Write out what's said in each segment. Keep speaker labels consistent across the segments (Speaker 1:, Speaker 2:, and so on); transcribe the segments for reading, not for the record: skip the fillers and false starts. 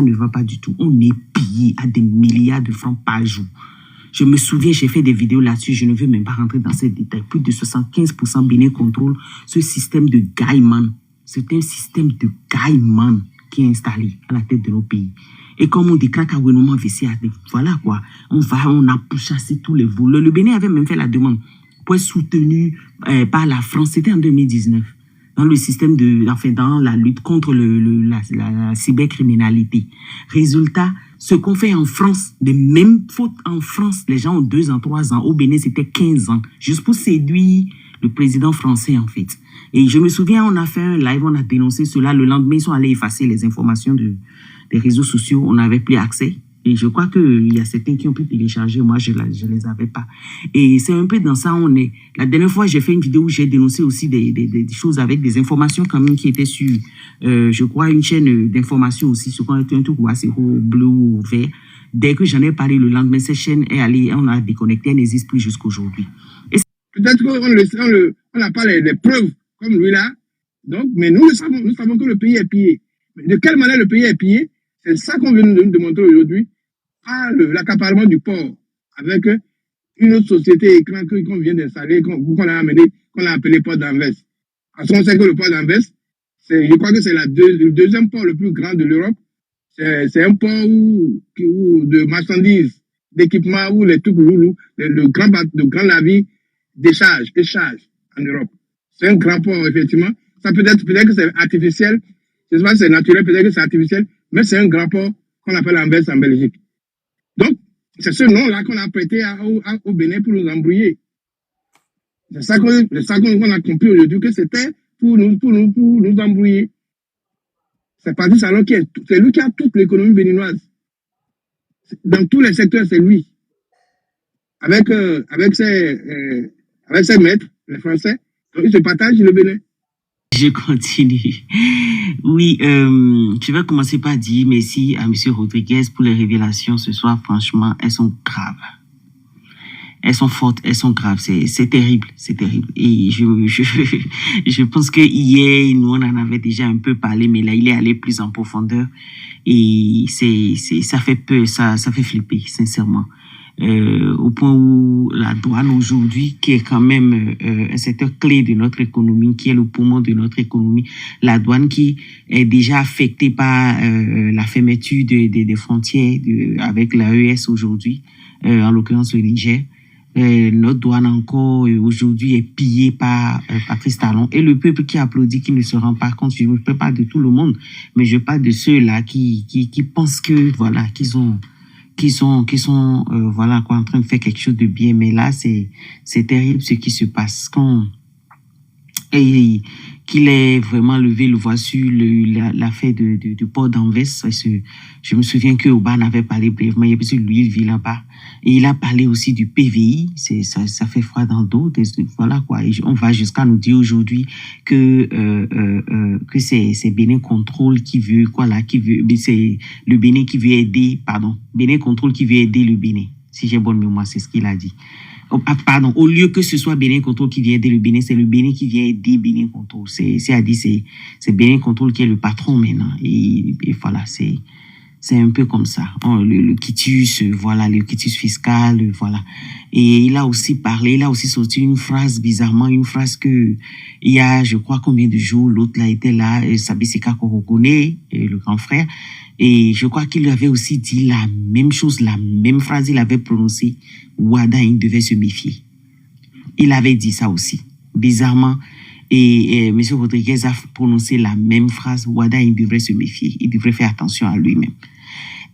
Speaker 1: ne va pas du tout. On est pillé à des milliards de francs par jour. Je me souviens, j'ai fait des vidéos là-dessus, je ne veux même pas rentrer dans ces détails. Plus de 75% Bénin contrôle ce système de gaiman. C'est un système de gaiman qui est installé à la tête de nos pays. Et comme on déclare qu'à Ouénouma, voilà quoi, on a pourchassé tous les voleurs. Le Bénin avait même fait la demande pour être soutenu par la France. C'était en 2019. Dans le système dans la lutte contre la cybercriminalité. Résultat, ce qu'on fait en France, les mêmes fautes en France, les gens ont 2 ans, 3 ans. Au Bénin, c'était 15 ans. Juste pour séduire le président français, en fait. Et je me souviens, on a fait un live, on a dénoncé cela. Le lendemain, ils sont allés effacer les informations des réseaux sociaux. On n'avait plus accès. Et je crois qu'il y a certains qui ont pu télécharger. Moi, je ne les avais pas. Et c'est un peu dans ça on est. La dernière fois, j'ai fait une vidéo où j'ai dénoncé aussi des choses avec des informations quand même qui étaient sur, je crois, une chaîne d'information aussi, sur un truc c'est bleu ou vert. Dès que j'en ai parlé le lendemain, cette chaîne est allée, on a déconnecté, elle n'existe plus jusqu'aujourd'hui.
Speaker 2: Peut-être qu'on n'a pas les preuves comme lui là. Donc, mais nous savons que le pays est pillé. Mais de quelle manière le pays est pillé? C'est ça qu'on vient de nous démontrer aujourd'hui, par l'accaparement du port, avec une autre société écran qu'on vient d'installer, qu'on a amené, qu'on a appelé port d'Anvers. Parce qu'on sait que le port d'Anvers, je crois que c'est le deuxième port le plus grand de l'Europe. C'est un port de marchandises, d'équipements, où les trucs loulous, le grand navire décharge en Europe. C'est un grand port, effectivement. Ça peut-être que c'est artificiel. Je ne sais pas si c'est naturel, peut-être que c'est artificiel, mais c'est un grand port qu'on appelle Anvers en Belgique. Donc, c'est ce nom-là qu'on a prêté au Bénin pour nous embrouiller. C'est ça qu'on a compris aujourd'hui, que c'était pour nous embrouiller. C'est Patrice Talon c'est lui qui a toute l'économie béninoise. Dans tous les secteurs, c'est lui. Avec ses maîtres, les Français, donc ils se partagent le Bénin.
Speaker 1: Je continue. Oui, je vais commencer par dire merci à M. Rodriguez pour les révélations ce soir. Franchement, elles sont graves. Elles sont fortes, elles sont graves. C'est terrible, c'est terrible. Et je pense que hier, nous, on en avait déjà un peu parlé, mais là, il est allé plus en profondeur. Et ça fait peur, ça fait flipper, sincèrement. Au point où la douane aujourd'hui, qui est quand même un secteur clé de notre économie, qui est le poumon de notre économie, la douane qui est déjà affectée par la fermeture des frontières avec l'AES aujourd'hui, en l'occurrence le Niger. Notre douane encore aujourd'hui est pillée par Patrice Talon et le peuple qui applaudit, qui ne se rend pas compte. Je ne parle pas de tout le monde, mais je parle de ceux-là qui pensent que voilà qu'ils sont voilà quoi en train de faire quelque chose de bien, mais là c'est terrible ce qui se passe et qu'il ait vraiment levé le voile sur l'affaire du port d'Anvers. Je me souviens que Oban avait parlé brièvement, il y a lui, il vit là-bas. Et il a parlé aussi du PVI, ça fait froid dans le dos, voilà quoi. Et on va jusqu'à nous dire aujourd'hui que c'est Bénin Contrôle qui veut, c'est le Bénin qui veut aider, Bénin Contrôle qui veut aider le Bénin. Si j'ai bonne mémoire, c'est ce qu'il a dit. Au lieu que ce soit Bénin Contrôle qui vient aider le Bénin, c'est le Bénin qui vient aider Bénin Contrôle. C'est Bénin Contrôle qui est le patron maintenant. Et voilà, c'est un peu comme ça. Le quitus, voilà, le quitus fiscal, voilà. Et il a aussi parlé, il a aussi sorti une phrase, bizarrement, une phrase que, il y a, je crois, combien de jours, l'autre là était là, Sabiseka Korokone, le grand frère. Et je crois qu'il avait aussi dit la même chose, la même phrase, il avait prononcé, Ouada, il devait se méfier. Il avait dit ça aussi, bizarrement. Et M. Rodriguez a prononcé la même phrase, Ouada, il devrait se méfier, il devrait faire attention à lui-même.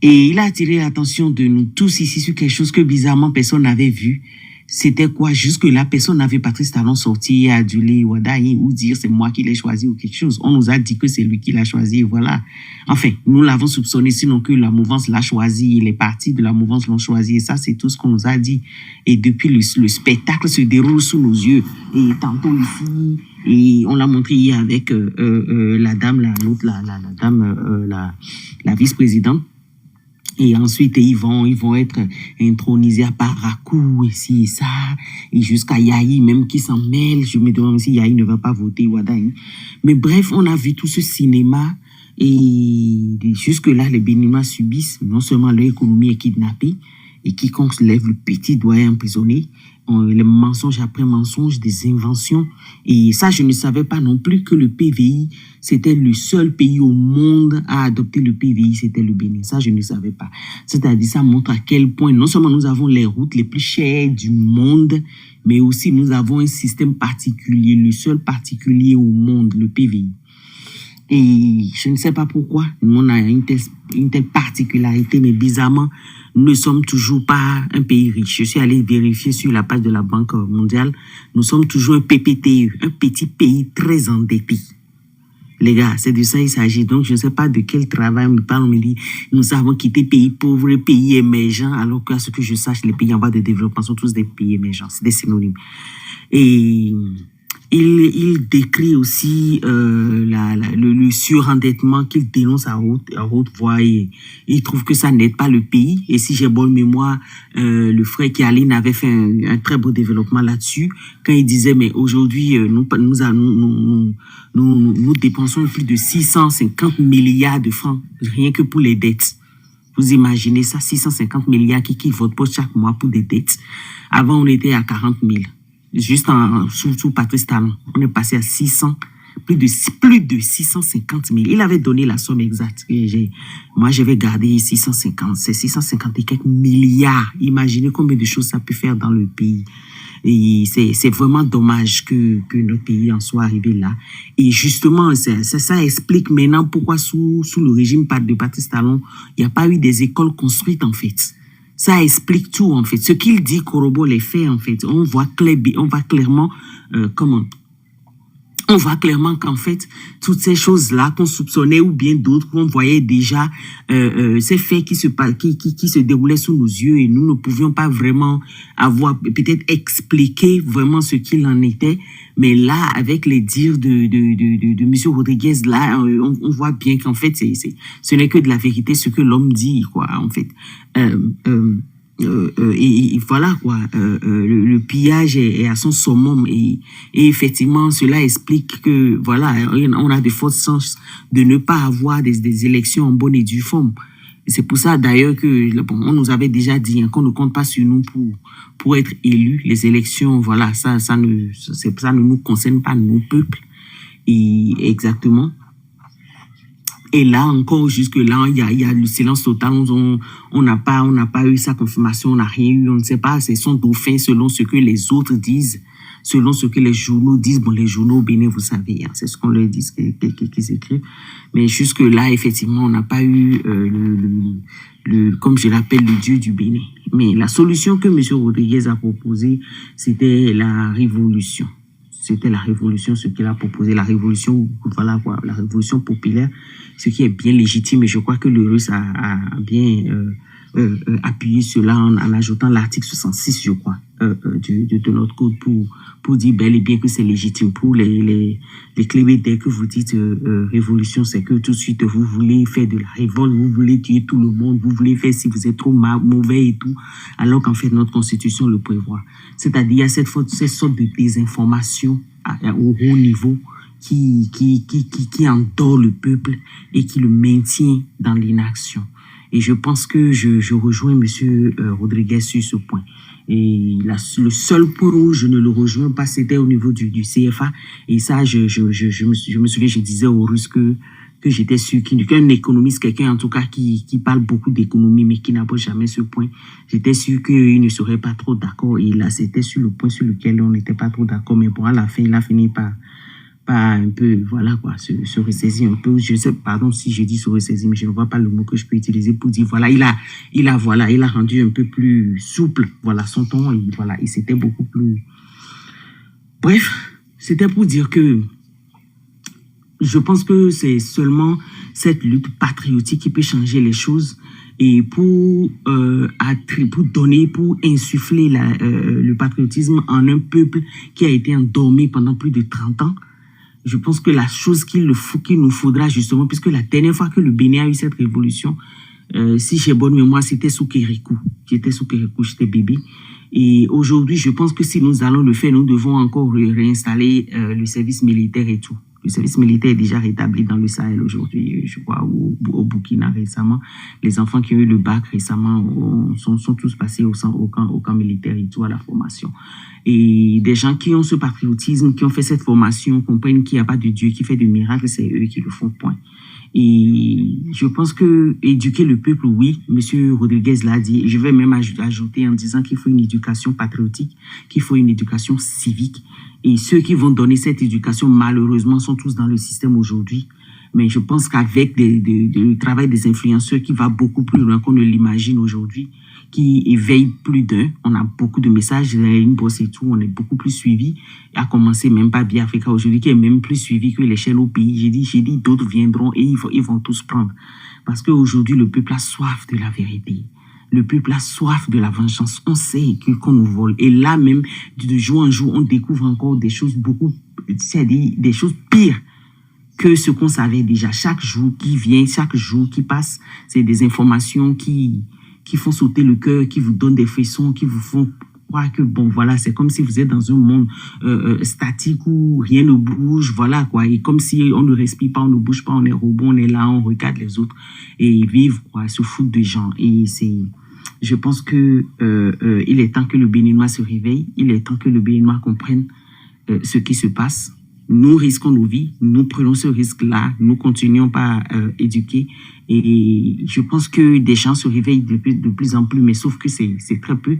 Speaker 1: Et il a attiré l'attention de nous tous ici sur quelque chose que bizarrement personne n'avait vu. C'était quoi? Jusque-là, personne n'avait Patrice Talon sortir et aduler Ouada ou dire c'est moi qui l'ai choisi ou quelque chose. On nous a dit que c'est lui qui l'a choisi, voilà. Enfin, nous l'avons soupçonné, sinon que la mouvance l'a choisi, les partis de la mouvance l'ont choisi, et ça, c'est tout ce qu'on nous a dit. Et depuis, le spectacle se déroule sous nos yeux. Et tantôt ici, et on l'a montré hier avec la dame, la vice-présidente. Et ensuite, ils vont être intronisés à Parakou, ici et ça, et jusqu'à Yahi, même qui s'en mêle. Je me demande si Yahi ne va pas voter Ouadaï. Mais bref, on a vu tout ce cinéma Et jusque-là, les Béninois subissent non seulement leur économie est kidnappée, et quiconque lève le petit doigt est emprisonné. Les mensonges après mensonges, des inventions. Et ça, je ne savais pas non plus que le PVI, c'était le seul pays au monde à adopter le PVI, c'était le Bénin. Ça, je ne savais pas. C'est-à-dire, ça montre à quel point, non seulement nous avons les routes les plus chères du monde, mais aussi nous avons un système particulier, le seul particulier au monde, le PVI. Et je ne sais pas pourquoi, on a une telle particularité, mais bizarrement, nous ne sommes toujours pas un pays riche. Je suis allé vérifier sur la page de la Banque mondiale. Nous sommes toujours un PPTE, un petit pays très endetté. Les gars, c'est de ça il s'agit. Donc, je ne sais pas de quel travail on me parle. On me dit, nous avons quitté pays pauvres, pays émergents, alors qu'à ce que je sache, les pays en voie de développement sont tous des pays émergents. C'est des synonymes. Et il décrit aussi le surendettement qu'il dénonce à haute voix et il trouve que ça n'aide pas le pays. Et si j'ai bonne mémoire, le frère Kialine avait fait un très beau développement là-dessus quand il disait mais aujourd'hui nous dépensons plus de 650 milliards de francs rien que pour les dettes. Vous imaginez ça, 650 milliards qui votent pour chaque mois pour des dettes. Avant on était à 40 000. Juste sous Patrice Talon, on est passé à 600, plus de 650 000. Il avait donné la somme exacte. Et moi, je vais garder 650. C'est 650 et quelques milliards. Imaginez combien de choses ça peut faire dans le pays. Et c'est vraiment dommage que notre pays en soit arrivé là. Et justement, ça explique maintenant pourquoi sous le régime de Patrice Talon, il n'y a pas eu des écoles construites en fait. Ça explique tout, en fait. Ce qu'il dit corrobore les faits, en fait. On voit clairement qu'en fait, toutes ces choses-là qu'on soupçonnait ou bien d'autres qu'on voyait déjà, ces faits qui se déroulaient sous nos yeux et nous ne pouvions pas vraiment avoir, peut-être expliquer vraiment ce qu'il en était. Mais là, avec les dires de Monsieur Rodriguez, là, on voit bien qu'en fait, ce n'est que de la vérité, ce que l'homme dit, quoi, en fait. Et voilà quoi, le pillage est à son summum et effectivement cela explique que voilà on a de fortes chances de ne pas avoir des élections en bonne et due forme. C'est pour ça d'ailleurs que on nous avait déjà dit qu'on ne compte pas sur nous pour être élus. Les élections, voilà, ça ne nous concerne pas, nos peuples. Et exactement. Et là encore, jusque-là, il y a le silence total. On n'a pas eu sa confirmation, on n'a rien eu, on ne sait pas. C'est son dauphin selon ce que les autres disent, selon ce que les journaux disent. Bon, les journaux au Bénin, vous savez, hein, c'est ce qu'on leur dit, qu'ils écrivent. Mais jusque-là, effectivement, on n'a pas eu comme je l'appelle, le Dieu du Bénin. Mais la solution que M. Rodriguez a proposée, c'était la révolution. C'était la révolution, ce qu'il a proposé, la révolution, voilà quoi, la révolution populaire, ce qui est bien légitime. Et je crois que le Russe a bien appuyé cela en ajoutant l'article 66, je crois, de notre code pour dire bel et bien que c'est légitime. Pour les clés, dès que vous dites révolution, c'est que tout de suite vous voulez faire de la révolte, vous voulez tuer tout le monde, vous voulez faire si vous êtes trop mauvais et tout, alors qu'en fait notre constitution le prévoit. C'est-à-dire il y a cette sorte de désinformation au haut niveau qui endort le peuple et qui le maintient dans l'inaction. Et je pense que je rejoins M. Rodriguez sur ce point. Et le seul point où je ne le rejoins pas, c'était au niveau du CFA. Et ça, je me souviens, je disais aux Russes que j'étais sûr qu'un économiste, quelqu'un en tout cas qui parle beaucoup d'économie, mais qui n'aborde jamais ce point, j'étais sûr qu'il ne serait pas trop d'accord. Et là, c'était sur le point sur lequel on n'était pas trop d'accord. Mais bon, à la fin, il a fini par un peu, voilà quoi, se ressaisir un peu. Je sais, pardon si je dis se ressaisir, mais je ne vois pas le mot que je peux utiliser pour dire, voilà, il a rendu un peu plus souple, voilà, son ton, et voilà, et c'était beaucoup plus... Bref, c'était pour dire que je pense que c'est seulement cette lutte patriotique qui peut changer les choses et pour insuffler le patriotisme en un peuple qui a été endormi pendant plus de 30 ans. Je pense que la chose qu'il nous faudra justement, puisque la dernière fois que le Bénin a eu cette révolution, si j'ai bonne mémoire, c'était sous Kérékou. J'étais sous Kérékou, j'étais bébé. Et aujourd'hui, je pense que si nous allons le faire, nous devons encore réinstaller le service militaire et tout. Le service militaire est déjà rétabli dans le Sahel aujourd'hui, je crois, au Burkina récemment. Les enfants qui ont eu le bac récemment sont tous passés au camp militaire et tout, à la formation. Et des gens qui ont ce patriotisme, qui ont fait cette formation, comprennent qu'il n'y a pas de Dieu qui fait de miracles, c'est eux qui le font, point. Et je pense que éduquer le peuple, oui, Monsieur Rodriguez l'a dit. Je vais même ajouter en disant qu'il faut une éducation patriotique, qu'il faut une éducation civique. Et ceux qui vont donner cette éducation, malheureusement, sont tous dans le système aujourd'hui. Mais je pense qu'avec le travail des influenceurs qui va beaucoup plus loin qu'on ne l'imagine aujourd'hui, qui éveille plus d'un, on a beaucoup de messages, une bosse et tout, on est beaucoup plus suivi, à commencer même par Biafrica aujourd'hui, qui est même plus suivi que les chaînes au pays. J'ai dit d'autres viendront et ils vont tous prendre. Parce qu'aujourd'hui, le peuple a soif de la vérité. Le peuple a soif de la vengeance. On sait qu'on nous vole. Et là même, de jour en jour, on découvre encore des choses c'est-à-dire des choses pires que ce qu'on savait déjà. Chaque jour qui vient, chaque jour qui passe, c'est des informations qui font sauter le cœur, qui vous donnent des frissons, qui vous font croire que, bon, voilà, c'est comme si vous êtes dans un monde statique où rien ne bouge, voilà, quoi. Et comme si on ne respire pas, on ne bouge pas, on est robot, on est là, on regarde les autres et vivre, quoi, se foutre de gens. Et je pense que il est temps que le Béninois se réveille, il est temps que le Béninois comprenne ce qui se passe. Nous risquons nos vies, nous prenons ce risque-là, nous continuons par éduquer. Et je pense que des gens se réveillent de plus en plus, mais sauf que c'est très peu.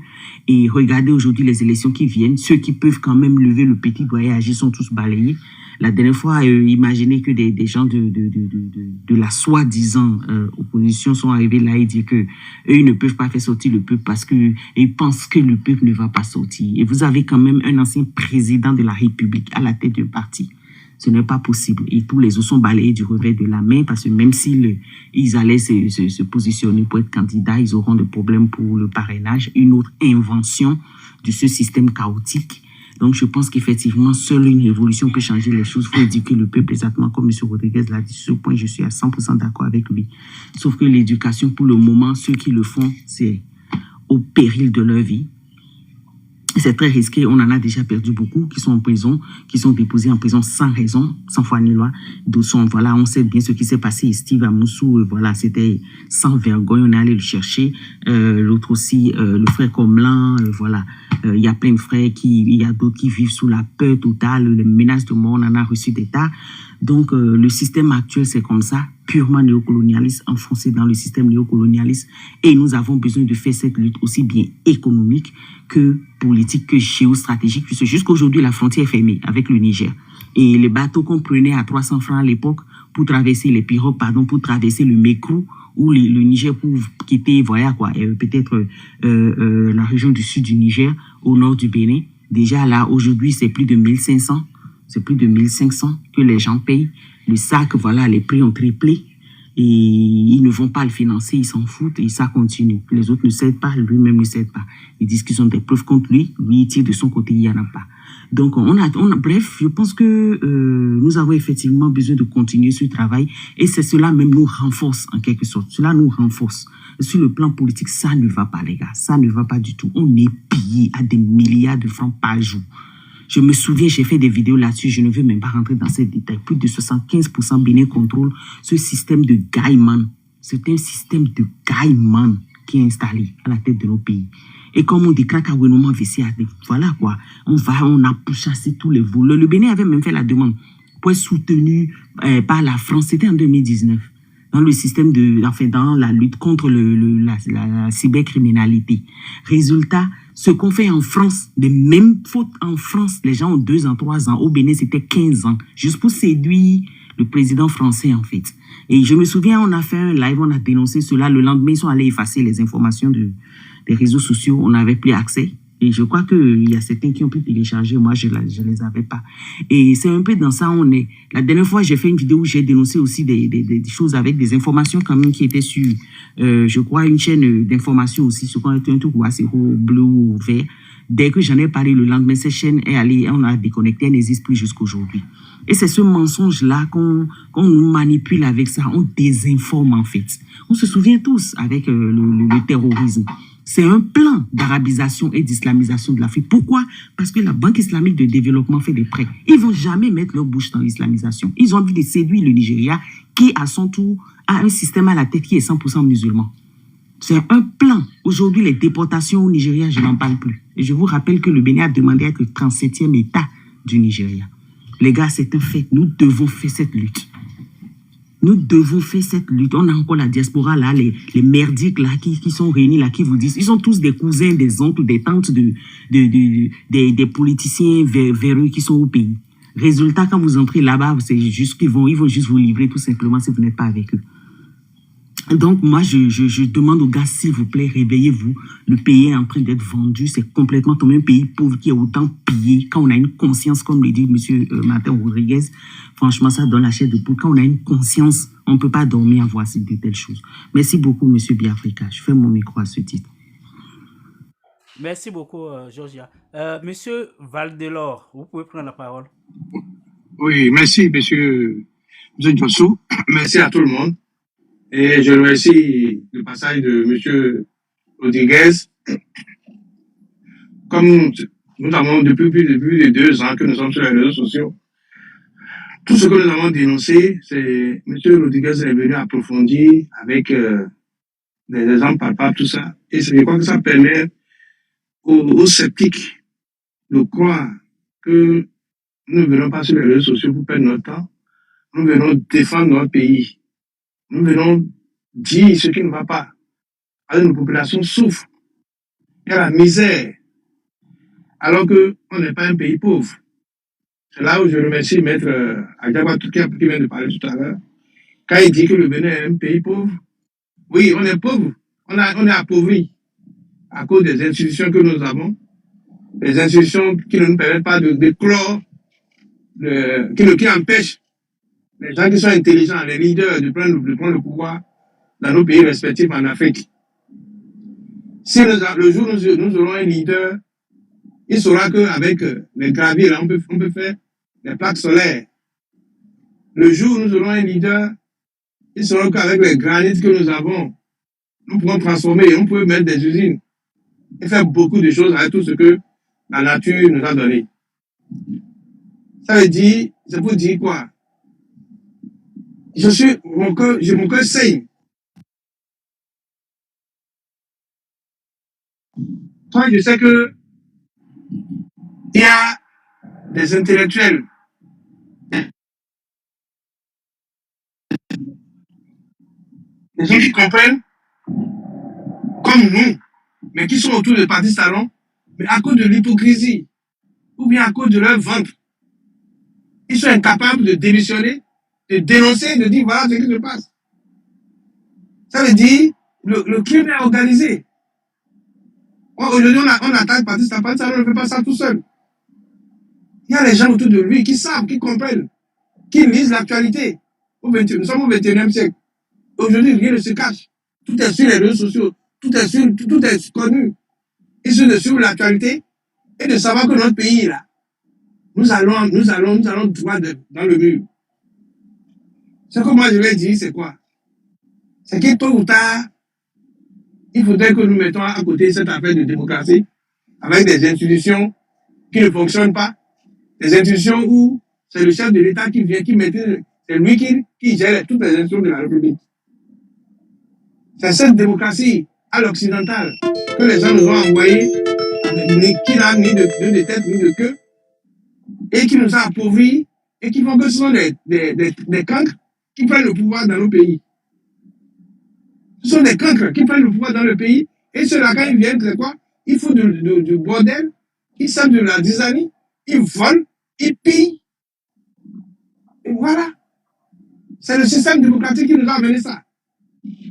Speaker 1: Et regardez aujourd'hui les élections qui viennent, ceux qui peuvent quand même lever le petit doigt et agir sont tous balayés. La dernière fois, imaginez que des gens de la soi-disant opposition sont arrivés là et dire que eux, ils ne peuvent pas faire sortir le peuple parce que ils pensent que le peuple ne va pas sortir. Et vous avez quand même un ancien président de la République à la tête d'un parti. Ce n'est pas possible. Et tous les autres sont balayés du revers de la main parce que même s'ils allaient se positionner pour être candidats, ils auront des problèmes pour le parrainage. Une autre invention de ce système chaotique. Donc, je pense qu'effectivement, seule une révolution peut changer les choses. Il faut éduquer le peuple, exactement comme M. Rodriguez l'a dit. Sur ce point, je suis à 100% d'accord avec lui. Sauf que l'éducation, pour le moment, ceux qui le font, c'est au péril de leur vie. C'est très risqué. On en a déjà perdu beaucoup qui sont en prison, qui sont déposés en prison sans raison, sans foi ni loi. D'autres sont, voilà, on sait bien ce qui s'est passé. Steve Amoussou, voilà, c'était sans vergogne. On est allé le chercher. L'autre aussi, le frère Comlan, voilà. Il y a plein de frères il y a d'autres qui vivent sous la peur totale, les menaces de mort, on en a reçu des tas. Donc, le système actuel, c'est comme ça, purement néocolonialiste, enfoncé dans le système néocolonialiste. Et nous avons besoin de faire cette lutte aussi bien économique que politique, que géostratégique, puisque jusqu'aujourd'hui, la frontière est fermée avec le Niger. Et les bateaux qu'on prenait à 300 francs à l'époque pour traverser les pirogues, pour traverser le Mékrou, ou le Niger pour quitter, voilà quoi, peut-être la région du sud du Niger, au nord du Bénin. Déjà là, aujourd'hui, c'est plus de 1500. C'est plus de 1500 que les gens payent. Le sac, voilà, les prix ont triplé. Et ils ne vont pas le financer, ils s'en foutent et ça continue. Les autres ne cèdent pas, lui-même ne cède pas. Ils disent qu'ils ont des preuves contre lui, lui il tire de son côté, il n'y en a pas. Donc, bref, je pense que nous avons effectivement besoin de continuer ce travail et c'est cela même nous renforce en quelque sorte. Cela nous renforce. Sur le plan politique, ça ne va pas, les gars. Ça ne va pas du tout. On est pillé à des milliards de francs par jour. Je me souviens, j'ai fait des vidéos là-dessus, je ne veux même pas rentrer dans ces détails. Plus de 75% Bénin contrôle ce système de gaiman. C'est un système de gaiman qui est installé à la tête de nos pays. Et comme on dit, voilà quoi, on a pourchassé tous les voleurs. Le Bénin avait même fait la demande pour être soutenu par la France. C'était en 2019. Dans le système dans la lutte contre la cybercriminalité. Résultat, ce qu'on fait en France, les mêmes fautes en France, les gens ont 2 ans, 3 ans. Au Bénin, c'était 15 ans. Juste pour séduire le président français, en fait. Et je me souviens, on a fait un live, on a dénoncé cela. Le lendemain, ils sont allés effacer les informations des réseaux sociaux. On n'avait plus accès. Et je crois qu'il y a certains qui ont pu télécharger. Moi, je les avais pas. Et c'est un peu dans ça on est. La dernière fois, j'ai fait une vidéo où j'ai dénoncé aussi des choses avec des informations quand même qui étaient sur, je crois, une chaîne d'information aussi, sur un truc assez bleu ou vert. Dès que j'en ai parlé le lendemain, cette chaîne est allée, on a déconnecté, elle n'existe plus jusqu'aujourd'hui. Et c'est ce mensonge-là qu'on nous manipule avec ça. On désinforme en fait. On se souvient tous avec le terrorisme. C'est un plan d'arabisation et d'islamisation de l'Afrique. Pourquoi? Parce que la Banque islamique de développement fait des prêts. Ils ne vont jamais mettre leur bouche dans l'islamisation. Ils ont envie de séduire le Nigeria qui, à son tour, a un système à la tête qui est 100% musulman. C'est un plan. Aujourd'hui, les déportations au Nigeria, je n'en parle plus. Et je vous rappelle que le Bénin a demandé à être le 37e État du Nigeria. Les gars, c'est un fait. Nous devons faire cette lutte. Nous devons faire cette lutte. On a encore la diaspora là, les merdiques là qui sont réunis là, qui vous disent, ils sont tous des cousins, des oncles, des tantes des politiciens véreux qui sont au pays. Résultat, quand vous entrez là-bas, c'est juste qu'ils vont juste vous livrer tout simplement si vous n'êtes pas avec eux. Donc, moi, je demande aux gars, s'il vous plaît, réveillez-vous. Le pays est en train d'être vendu. C'est complètement comme un pays pauvre qui est autant pillé. Quand on a une conscience, comme le dit M. Martin Rodriguez, franchement, ça donne la chair de poule. Quand on a une conscience, on ne peut pas dormir à voir de telles choses. Merci beaucoup, M. Biafrika. Je fais mon micro à ce titre.
Speaker 3: Merci beaucoup, Georgia. Monsieur Valdelor, vous pouvez prendre la parole.
Speaker 2: Oui, merci, monsieur Jossou. Merci à tout le monde. Et je remercie le passage de monsieur Rodriguez. Comme nous avons depuis plus de 2 ans que nous sommes sur les réseaux sociaux, tout ce que nous avons dénoncé, c'est monsieur Rodriguez est venu approfondir avec des exemples palpables, tout ça. Et je crois que ça permet aux sceptiques de croire que nous ne venons pas sur les réseaux sociaux pour perdre notre temps. Nous venons défendre notre pays. Nous venons dire ce qui ne va pas. Alors nos populations souffrent. Il y a la misère. Alors qu'on n'est pas un pays pauvre. C'est là où je remercie Maître Adjaba qui vient de parler tout à l'heure. Quand il dit que le Bénin est un pays pauvre, oui, on est pauvre. On est appauvri à cause des institutions que nous avons. Les institutions qui ne nous permettent pas de clore, qui empêchent les gens qui sont intelligents, les leaders, de prendre le pouvoir dans nos pays respectifs en Afrique. Si le jour où nous aurons un leader, il saura qu'avec les graviers, là, on peut faire des plaques solaires. Le jour où nous aurons un leader, il saura qu'avec les granites que nous avons, nous pouvons transformer, on peut mettre des usines et faire beaucoup de choses avec tout ce que la nature nous a donné. Ça veut dire, c'est pour dire quoi? Mon cœur saigne. Toi, je sais que il y a des intellectuels, des gens qui comprennent comme nous, mais qui sont autour de partis salons, mais à cause de l'hypocrisie, ou bien à cause de leur ventre, ils sont incapables de démissionner, de dénoncer, de dire voilà ce qui se passe. Ça veut dire le crime est organisé. Aujourd'hui, on attaque parti salon, on ne fait pas ça tout seul. Il y a les gens autour de lui qui savent, qui comprennent, qui lisent l'actualité. Nous sommes au 21e siècle. Aujourd'hui, rien ne se cache. Tout est sur les réseaux sociaux. Tout est connu. Il suffit de suivre l'actualité et de savoir que notre pays, là, nous allons droit dans le mur. Ce que moi je vais dire, c'est quoi? C'est que tôt ou tard, il faudrait que nous mettons à côté cette affaire de démocratie avec des institutions qui ne fonctionnent pas. Des institutions où c'est le chef de l'État qui vient, c'est lui qui gère toutes les institutions de la République. C'est cette démocratie à l'occidentale que les gens nous ont envoyé, qui n'a ni de tête ni de queue, et qui nous a appauvris, et qui font que ce sont des cancres qui prennent le pouvoir dans nos pays. Ce sont des cancres qui prennent le pouvoir dans le pays, et ceux-là, quand ils viennent, c'est quoi? Ils font du bordel, ils savent de la zizanie, ils volent, ils pillent. Et voilà. C'est le système démocratique qui nous a amené ça.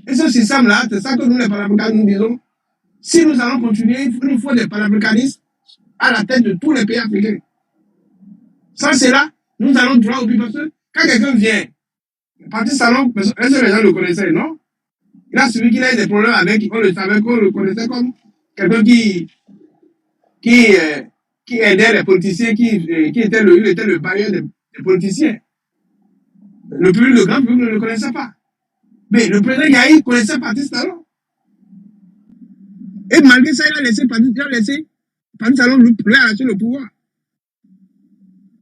Speaker 2: Et ce système-là, c'est ça que nous, les panafricains, nous disons. Si nous allons continuer, il nous faut des panafricanistes à la tête de tous les pays africains. Sans cela, nous allons droit au but. Parce que quand quelqu'un vient, le parti salon, est-ce que les gens le connaissaient, non? Il a celui qui a eu des problèmes avec, on le savait, qu'on le connaissait comme quelqu'un qui aidait les politiciens, il était le bailleur des politiciens. Le grand public ne le connaissait pas. Mais le président Yahi connaissait Patrice Talon. Et malgré ça, il a laissé Patrice Talon lui arracher le pouvoir.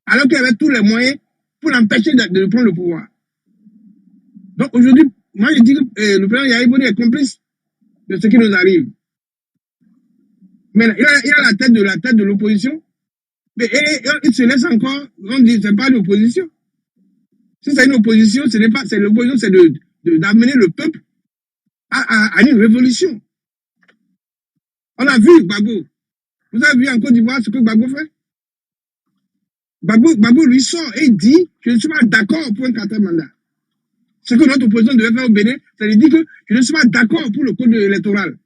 Speaker 2: Alors qu'il avait tous les moyens pour l'empêcher de prendre le pouvoir. Donc aujourd'hui, moi je dis que le président Yahya Boni est complice de ce qui nous arrive. Mais il a la tête de l'opposition. Mais il se laisse encore, on dit c'est pas l'opposition. Si c'est une opposition, c'est l'opposition, c'est d'amener le peuple à une révolution. On a vu Gbagbo. Vous avez vu en Côte d'Ivoire ce que Gbagbo fait? Gbagbo lui sort et dit je ne suis pas d'accord pour un quatrième mandat. Ce que notre opposition devait faire au Bénin, c'est de dire que je ne suis pas d'accord pour le code électoral.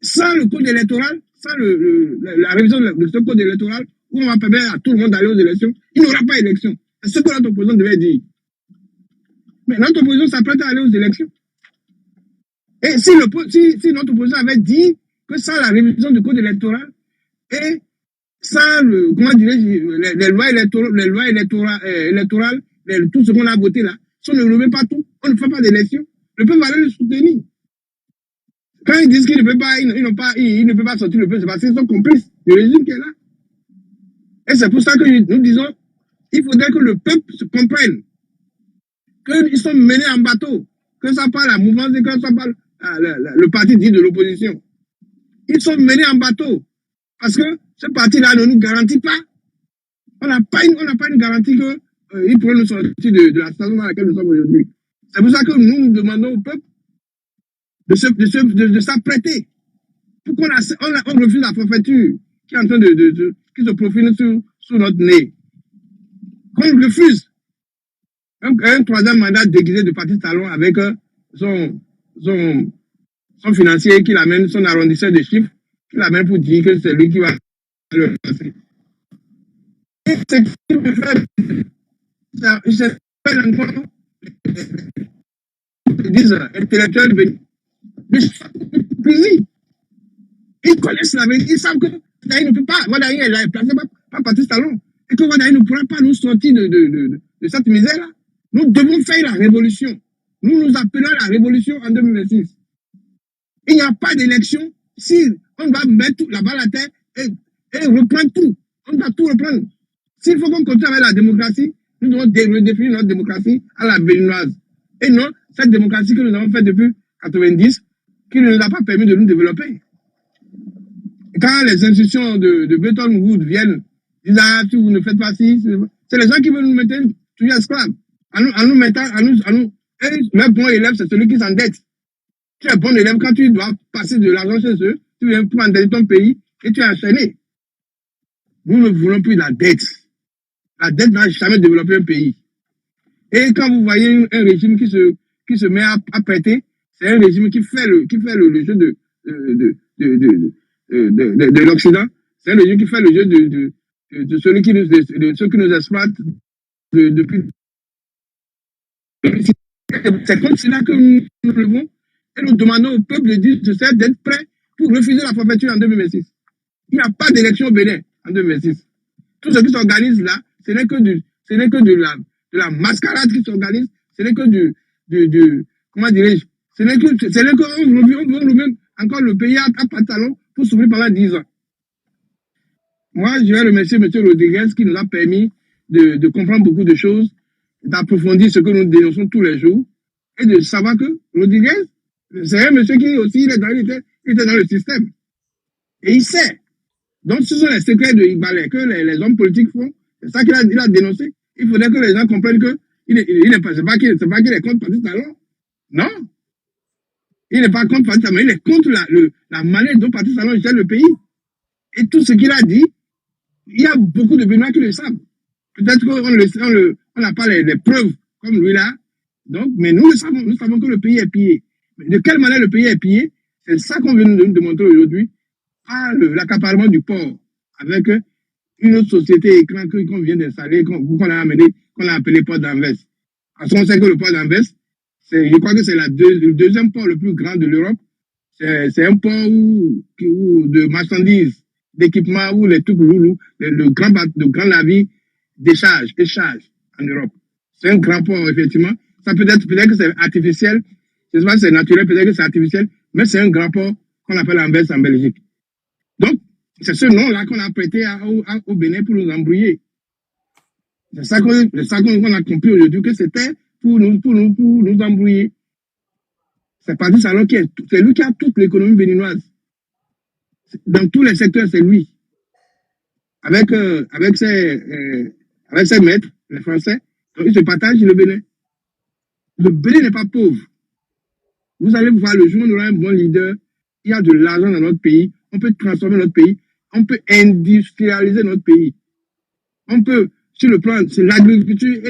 Speaker 2: Sans le code électoral, sans la révision de ce code électoral, où on va permettre à tout le monde d'aller aux élections, il n'y aura pas d'élection. C'est ce que notre opposition devait dire. Mais notre opposition s'apprête à aller aux élections. Et si notre opposition avait dit que sans la révision du code électoral et sans les lois électorales, tout ce qu'on a voté là, si on ne remet pas tout, on ne fait pas d'élection, le peuple va aller le soutenir. Quand ils disent qu'ils ne peuvent pas, ils ne peuvent pas sortir le peuple, c'est parce qu'ils sont complices du régime qui est là. Et c'est pour ça que nous disons, il faudrait que le peuple se comprenne qu'ils sont menés en bateau, que ça pas la mouvance et que ça pas le parti dit de l'opposition. Ils sont menés en bateau parce que ce parti-là ne nous garantit pas. On n'a pas une garantie qu'ils pourront nous sortir de la situation dans laquelle nous sommes aujourd'hui. C'est pour ça que nous demandons au peuple de s'apprêter pour qu'on refuse la forfaiture qui est en train qui se profile sous notre nez. Qu'on refuse un troisième mandat déguisé de Patrice Talon avec son financier qui l'amène, son arrondisseur de chiffres, qui l'amène pour dire que c'est lui qui va le passer. Et ce qui me fait, je fais encore, ils disent intellectuels venus. Ils connaissent la vérité, ils savent que Wadaï ne peut pas, Wadaï est placé par Patrice Talon, et que Wadaï ne pourra pas nous sortir de cette misère-là. Nous devons faire la révolution. Nous nous appelons la révolution en 2026. Il n'y a pas d'élection si on va mettre la balle à terre et reprendre tout. On va tout reprendre. S'il faut qu'on continue avec la démocratie, nous devons redéfinir notre démocratie à la béninoise. Et non, cette démocratie que nous avons faite depuis 90, qui ne nous a pas permis de nous développer. Et quand les institutions de Bretton Woods viennent, disent ah, si vous ne faites pas ci, c'est les gens qui veulent nous mettre toujours esclaves. En nous mettant, et le bon élève, c'est celui qui s'endette. Tu es bon élève quand tu dois passer de l'argent chez eux, tu viens pour endetter ton pays et tu es enchaîné. Nous ne voulons plus la dette. La dette n'a jamais développé un pays. Et quand vous voyez un régime qui se met à prêter, c'est un régime qui fait le jeu de l'Occident. C'est un régime qui fait le jeu de ceux qui nous exploitent depuis. C'est comme cela que nous levons et nous demandons au peuple d'être prêt pour refuser la forfaiture en 2026. Il n'y a pas d'élection au Bénin en 2026. Tout ce qui s'organise là, ce n'est que de la mascarade qui s'organise, ce n'est que comment dirais-je, ce n'est qu'on remet encore le pays à pantalon pour souffrir pendant 10 ans. Moi, je vais remercier M. Rodriguez qui nous a permis de comprendre beaucoup de choses, d'approfondir ce que nous dénonçons tous les jours et de savoir que Rodriguez, c'est un monsieur qui aussi il était dans le système. Et il sait. Donc, ce sont les secrets de Igbalé que les hommes politiques font. C'est ça qu'il a dénoncé. Il faudrait que les gens comprennent que c'est pas qu'il est contre Patrice Talon. Non. Il n'est pas contre Patrice Talon, il est contre la manière dont Patrice Talon gère le pays. Et tout ce qu'il a dit, il y a beaucoup de Béninois qui le savent. Peut-être qu'on n'a pas les preuves comme lui là. Donc, mais nous savons que le pays est pillé. Mais de quelle manière le pays est pillé? C'est ça qu'on vient de nous démontrer aujourd'hui par l'accaparement du port avec une autre société écran qu'on vient d'installer, qu'on a appelé port d'Anvers. Parce qu'on sait que le port d'Anvers, je crois que c'est le deuxième port le plus grand de l'Europe. C'est un port de marchandises, d'équipements, où les trucs loulous, le grand navire décharge en Europe. C'est un grand port, effectivement. Ça peut-être que c'est artificiel. Je ne sais pas si c'est naturel, peut-être que c'est artificiel, mais c'est un grand port qu'on appelle Anvers en Belgique. Donc, c'est ce nom-là qu'on a prêté au Bénin pour nous embrouiller. C'est ça qu'on a compris aujourd'hui, que c'était pour nous embrouiller. C'est Patrice Talon c'est lui qui a toute l'économie béninoise. Dans tous les secteurs, c'est lui. Avec ses maîtres, les Français, donc ils se partagent le Bénin. Le Bénin n'est pas pauvre. Vous allez voir, le jour où on aura un bon leader, il y a de l'argent dans notre pays, on peut transformer notre pays, on peut industrialiser notre pays. On peut, sur le plan, c'est l'agriculture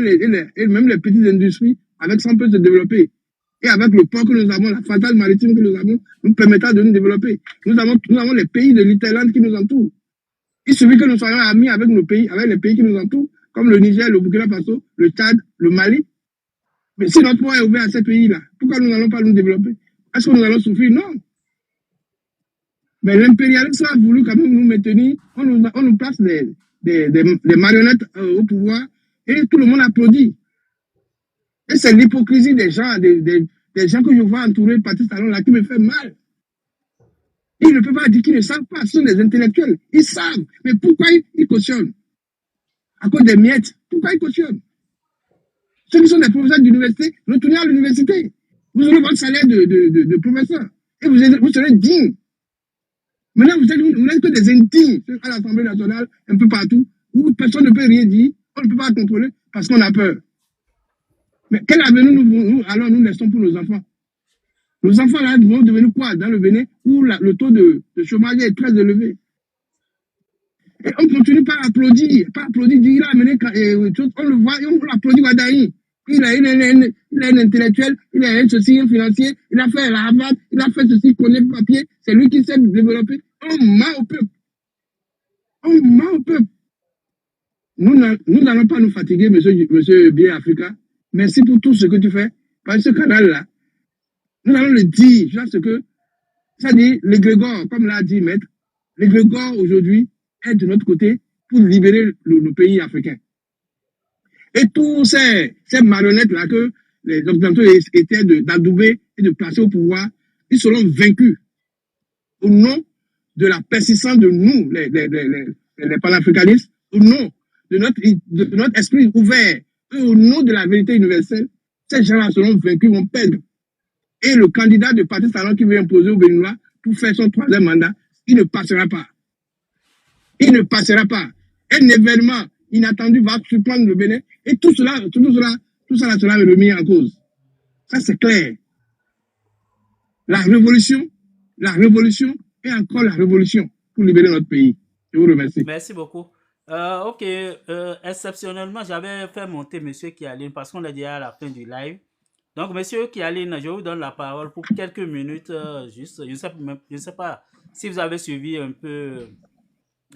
Speaker 2: et même les petites industries, avec ça, on peut se développer. Et avec le port que nous avons, la fatale maritime que nous avons, nous permettra de nous développer. Nous avons les pays de l'Italie qui nous entourent. Il suffit que nous soyons amis avec nos pays, avec les pays qui nous entourent, comme le Niger, le Burkina Faso, le Tchad, le Mali. Mais si notre port est ouvert à ces pays-là, pourquoi nous n'allons pas nous développer? Est-ce que nous allons souffrir? Non. Mais l'impérialisme a voulu quand même nous maintenir. On nous place des marionnettes au pouvoir et tout le monde applaudit. Et c'est l'hypocrisie des gens, des gens que je vois entourer Patrice Talon là qui me fait mal. Ils ne peuvent pas dire qu'ils ne savent pas, ce sont des intellectuels. Ils savent. Mais pourquoi ils cautionnent? À cause des miettes. Pourquoi ils cautionnent? Ceux qui sont des professeurs d'université, retournez à l'université. Vous aurez votre salaire de professeur. Et vous serez digne. Maintenant, vous n'êtes que des indignes à l'Assemblée nationale, un peu partout, où personne ne peut rien dire, on ne peut pas contrôler parce qu'on a peur. Mais quel avenir nous laissons pour nos enfants? Nos enfants là vont devenir quoi dans le Bénin où le taux de chômage est très élevé? Et on continue par applaudir, dire il a amené, on le voit, et on applaudit Wadaï. Il est un intellectuel, il est un ceci, un financier, il a fait la Harvard, il a fait ceci, il connaît le papier, c'est lui qui sait développer. On ment au peuple. On ment au peuple. Nous n'allons pas nous fatiguer, monsieur Bien Africa. Merci pour tout ce que tu fais. Par ce canal-là, nous allons le dire, parce que, ça dit, l'égrégore, comme l'a dit Maître, l'égrégore aujourd'hui est de notre côté pour libérer le pays africain. Et tous ces marionnettes-là que les Occidentaux étaient d'adouber et de placer au pouvoir, ils seront vaincus au nom de la persistance de nous, les panafricanistes, au nom de notre esprit ouvert, et au nom de la vérité universelle. Ces gens-là seront vaincus, vont perdre. Et le candidat de Patrice Talon qui veut imposer au Béninois pour faire son troisième mandat, il ne passera pas. Il ne passera pas. Un événement inattendu va surprendre le Bénin et tout cela sera remis en cause. Ça, c'est clair. La révolution et encore la révolution pour libérer notre pays. Je vous remercie.
Speaker 3: Merci beaucoup. Ok, exceptionnellement, j'avais fait monter Monsieur Kialine parce qu'on est déjà à la fin du live. Donc, Monsieur Kialine, je vous donne la parole pour quelques minutes, juste. Je ne sais pas si vous avez suivi un peu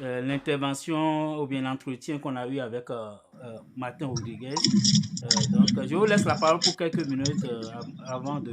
Speaker 3: l'intervention ou bien l'entretien qu'on a eu avec Martin Rodriguez. Donc, je vous laisse la parole pour quelques minutes avant de